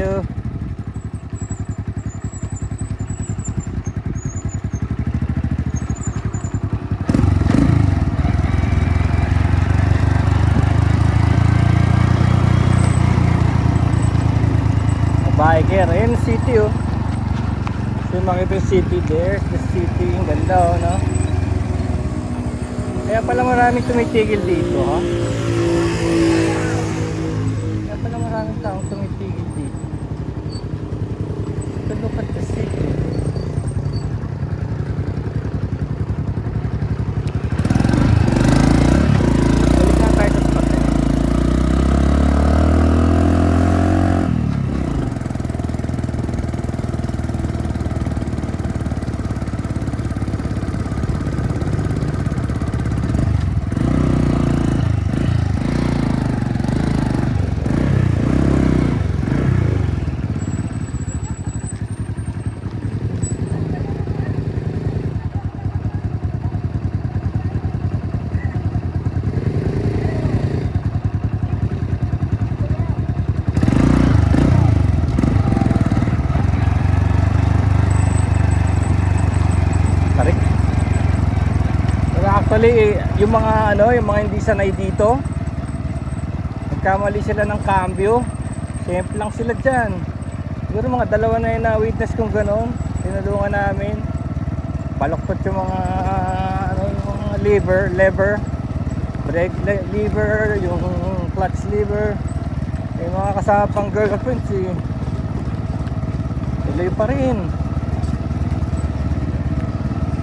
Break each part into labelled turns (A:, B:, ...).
A: you. Biker, ayun city oh. So makita yung city, there's the city, ang ganda oh, no? Kaya pala maraming tumitigil dito, ha? Kaya pala maraming taong tumitigil dito. So look at the city. Balik na tayo sa spot. Actually, yung mga yung mga hindi sanay dito, nagkamali sila ng cambio. Simple lang sila dyan. Siguro mga dalawa na yung na-witness kong gano'n. Tinulungan namin. Baloktot yung mga yung mga lever, brake lever, yung clutch lever. Yung mga kasama pang girlfriend tuloy pa rin.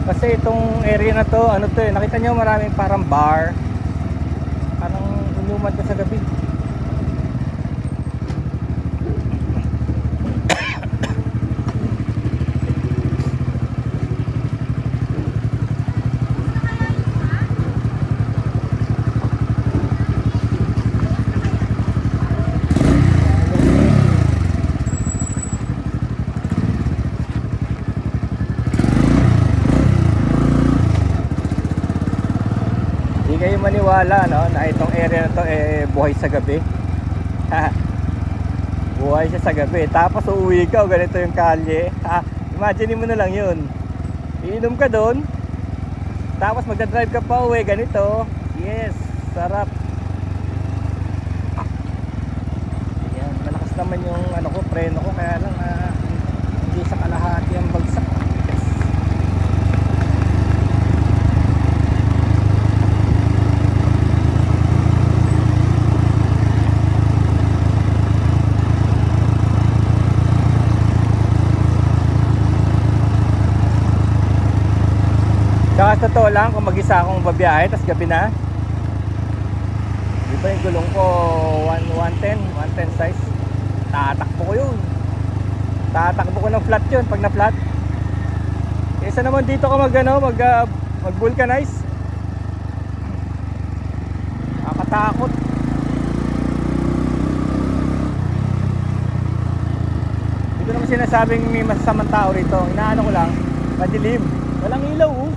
A: Kasi itong area na to, nakita nyo maraming parang bar. Parang inuman ka sa gabi. Kayo maniwala na itong area na to buhay sa gabi. Buhay siya sa gabi. Tapos uuwi ka, ganito yung kalye. Imagine mo na lang yun. Iinom ka doon, tapos magdadrive ka pa uwi, ganito. Yes, sarap. Ayan, malakas naman yung preno ko, kaya lang hindi sa kalahati ang bagsak. Saka totoo lang, kung mag-isa akong babiyahe tas gabi na, diba yung gulong ko 110 size, tatakbo ko yun. Tatakbo ko ng flat yun pag na-flat. Isa naman dito ka mag-vulcanize. Nakakatakot. Dito naman sinasabing may masasamang tao rito. Inaano ko lang, madilim. Walang ilaw oh.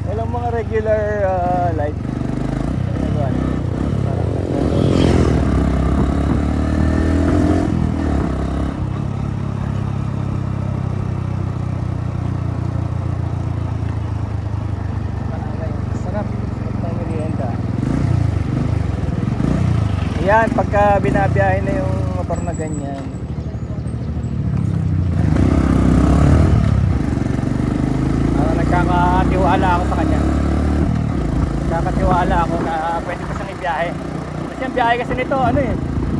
A: Walang mga regular light. Sarap ng merienda. Ayan, pagka binabiyahe na yung motor na ganyan, nakakatiwala ako sa kanya. Nakakatiwala ako na pwede ko siyang ibiyahe. Kasi ang biyahe kasi nito,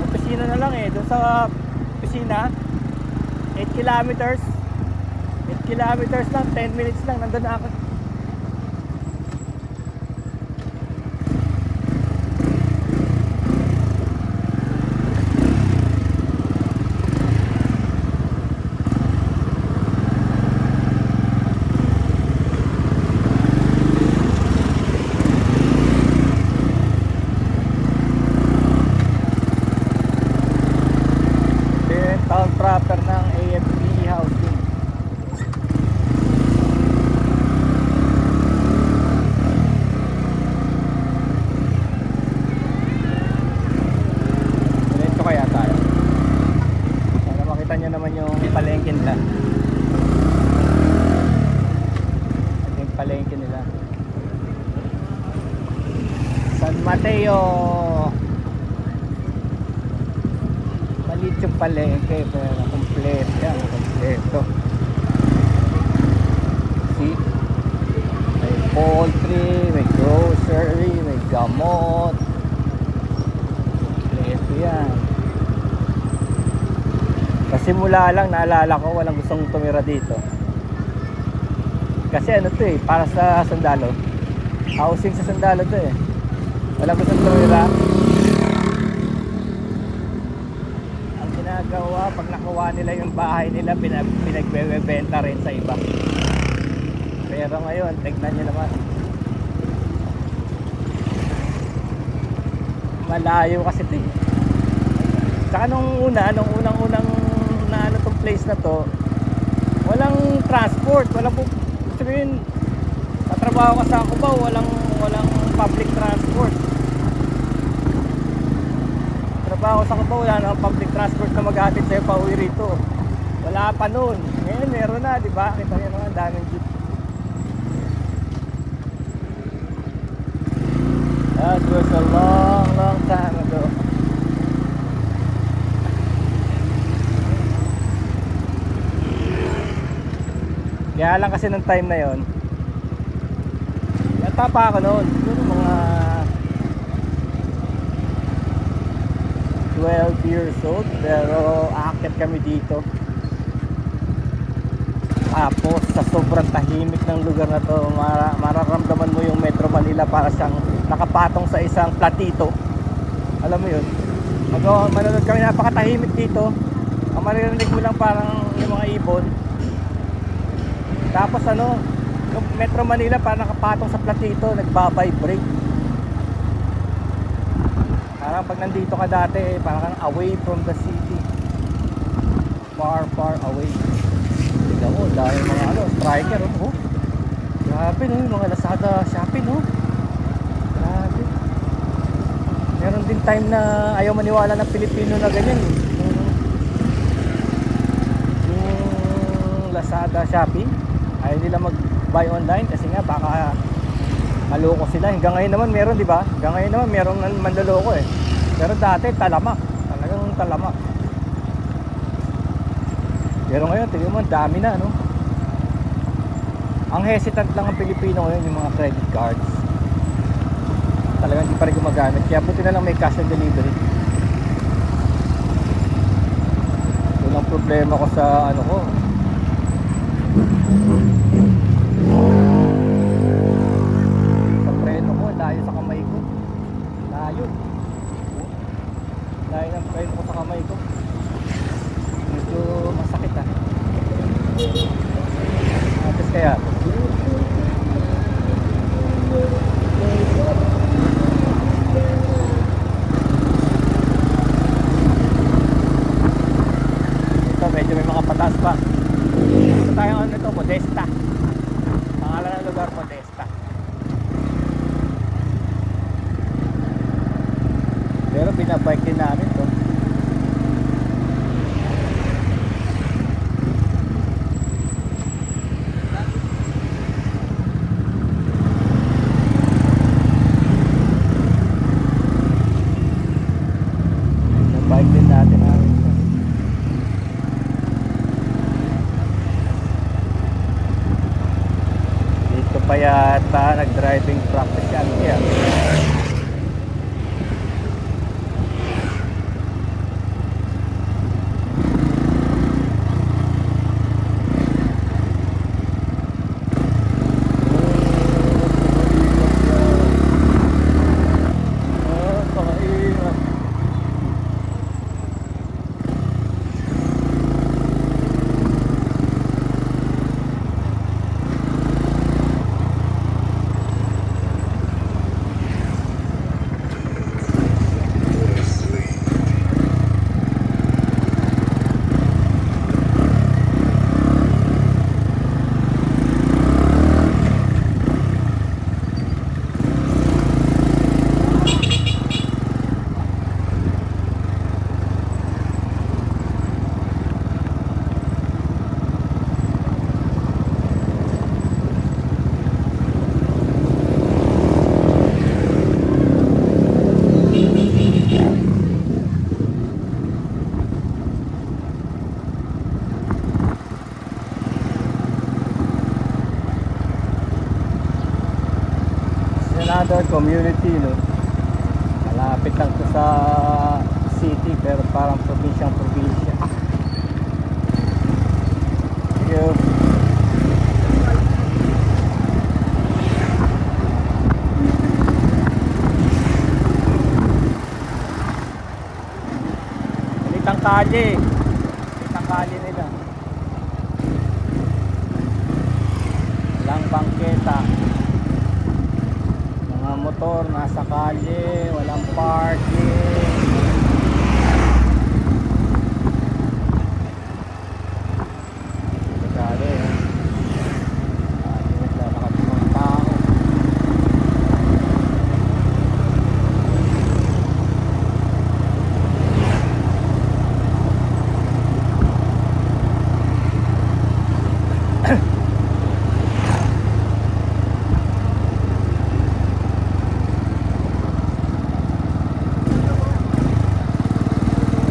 A: opisina na lang doon sa opisina, 8 kilometers. 8 kilometers lang, 10 minutes lang, nandun na ako. Town proper ng AFP housing. tayo. Maliit yung palengke pero kompleto yan, kompleto. See? May poultry, may grocery, may gamot. Kompleto yan. Kasi mula lang naalala ko walang gustong tumira dito. Kasi ano to eh, para sa sundalo. Housing sa sundalo to eh. Walang gustong tumira. Ang ginagawa, pag nakuha nila yung bahay nila, pinagbebenta rin sa iba. Pero ngayon, tignan nyo naman. Malayo kasi ito eh. Saka nung unang-unang na ano tong place na to, walang transport, walang sabihin, tatrabaho ka sa Cubao, walang public transport. Trabaho sa Cubao, wala nang public transport na maghatid sa'yo pa uwi rito. Wala pa noon. Ngayon meron na, di ba? Kita nyo naman, daming jeep. That was a long time ago. Kaya lang kasi nung time na yon, yata pa ako noon, siguro mga 12 years old, pero aakyat kami dito. Tapos sa sobrang tahimik ng lugar na to, mararamdaman mo yung Metro Manila para siyang nakapatong sa isang platito. Alam mo yun? Manonood kami, napakatahimik dito. Ang maririnig mo lang parang yung mga ibon. Tapos ano, yung Metro Manila parang nakapatong sa platito, nagbabibrate. Parang pag nandito ka dati, parang away from the city. Far away. Tignan mo, dahil mga striker, oh. Grabe no, yung mga Lazada shopping, oh. Grabe. Meron din time na ayaw maniwala ng Pilipino na ganyan, eh. Yung Lazada shopping, ayaw nila mag-buy online kasi nga baka maloko sila. Hanggang ngayon naman meron, di ba? Hanggang ngayon naman meron manloloko eh. Pero dati talamak, talagang talamak. Pero ngayon, tingnan mo, dami na, no? Ang hesitant lang ang Pilipino ngayon, yung mga credit cards. Talagang hindi pa rin gumagamit. Kaya buti na lang may cash on delivery. Yun ang problema ko sa ano ko. Sa preno ko, layo sa kamay ko. Layo. Layo ng preno ko sa kamay ko. Medyo masakit ah. Tapos kaya ito medyo may mga patas pa. Ito tayo ano ito, Modesta. Pangalan ng lugar, Modesta. Pero binabike din namin to. Binabike din natin namin to. Dito pa yata nag-driving practice yan kaya. Another community, no? Malapit lang to sa city pero parang probinsyang probinsya. Yung Litang kalye nila. Walang bangketa. Mga motor nasa kalye, walang parking. Grabe, eh. Naglalakad ng mga tao.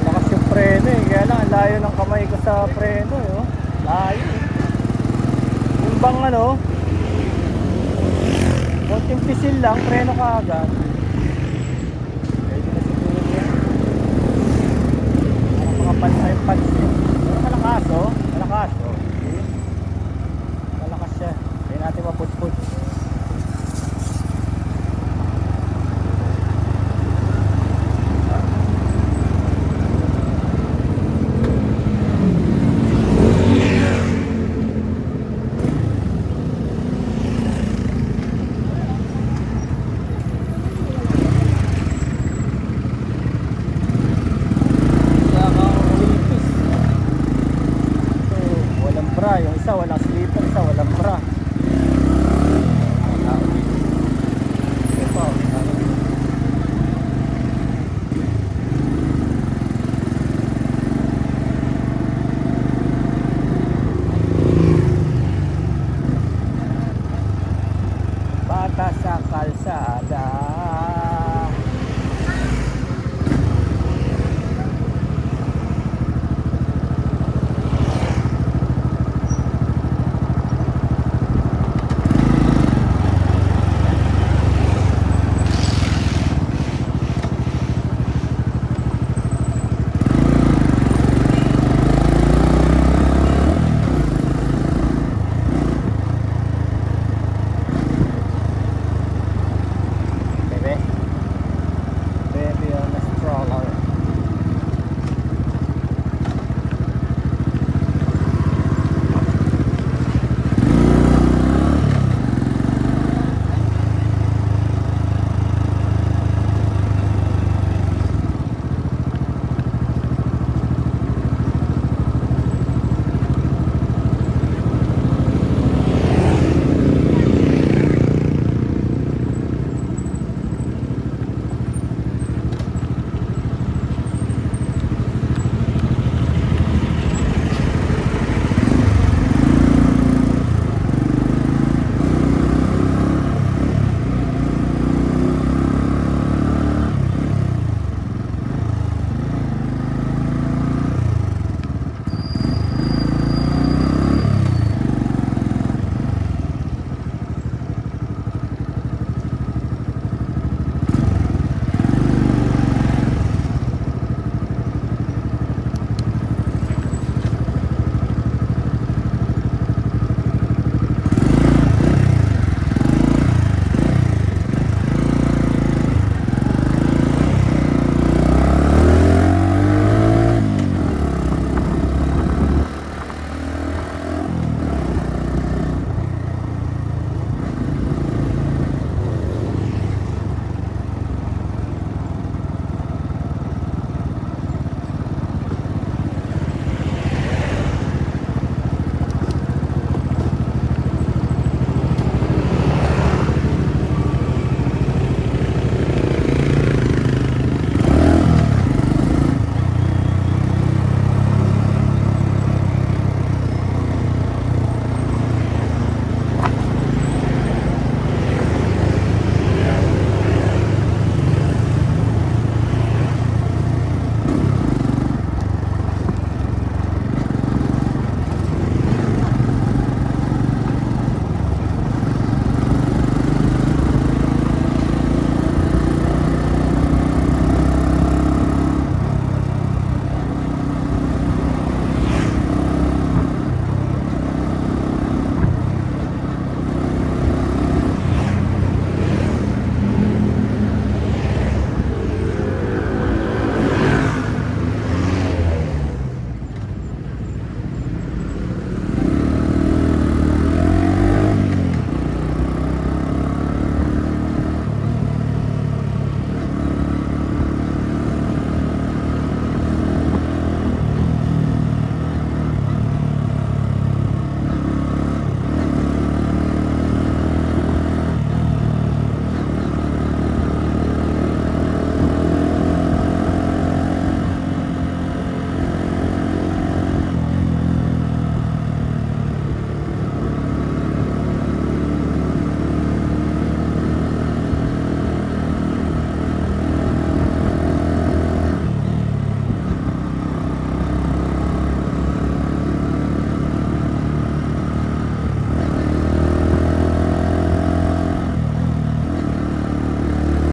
A: Lakas yung preno eh. Kaya lang, ang layo ng kamay ko sa preno eh. Oh. Layo eh. Yung bang ano, konting pisil lang, preno ka agad.